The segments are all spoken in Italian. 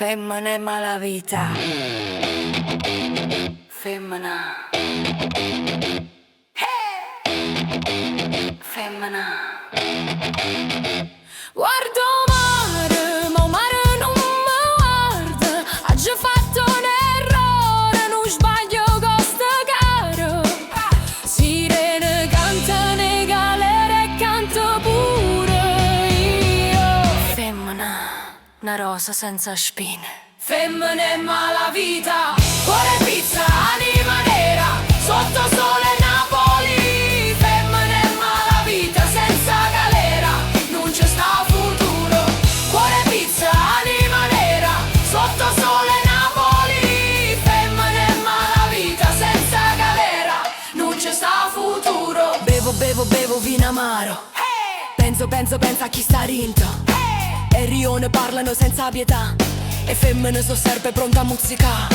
Femmina è malavita. Femmina. Femmina. Guardo mare, ma mare non mi guarda. Ha già fatto un errore, non sbaglio con sta cara. Sirene cantano galere e canto pure io. Femmina, una rosa senza spine. Femmina è malavita, cuore pizza, anima nera, sotto sole Napoli. Femmina è malavita, senza galera, non c'è sta futuro. Cuore pizza, anima nera, sotto sole Napoli. Femmina è malavita, senza galera, non c'è sta futuro. Bevo vino amaro. Penso a chi sta rinto. E rione parlano senza pietà. E femmine so serpe pronta a muzzica.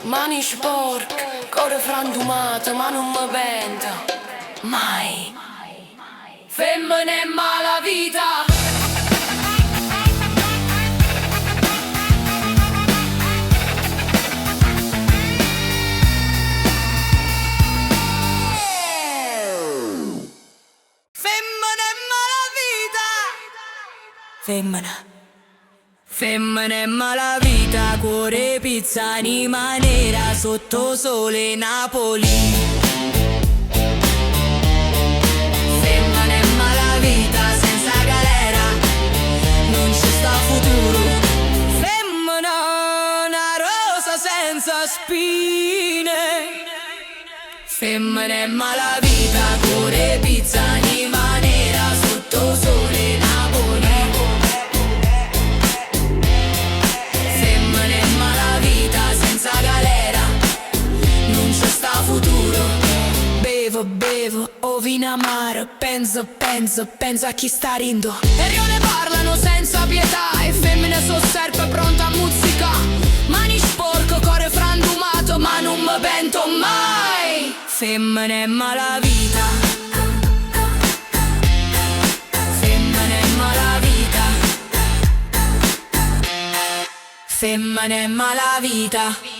Mani sporche, cuore frantumato, ma non mi pento mai. Femmina è malavita. Femmina è malavita. Femmina. Femmina è malavita, cuore pizza, anima nera, sotto sole Napoli. Femmina è malavita, senza galera, non c'è sta futuro. Femmina, una rosa senza spine. Femmina è malavita, cuore pizza, anima nera, sotto sole Napoli. Bevo, ovina amaro, penso a chi sta rindo. E rione parlano senza pietà, e femmine so serpe pronta a muzzica. Mani sporco, cuore frantumato, ma non mi pento mai. Femmina è malavita. Femmina è malavita. Femmina è malavita.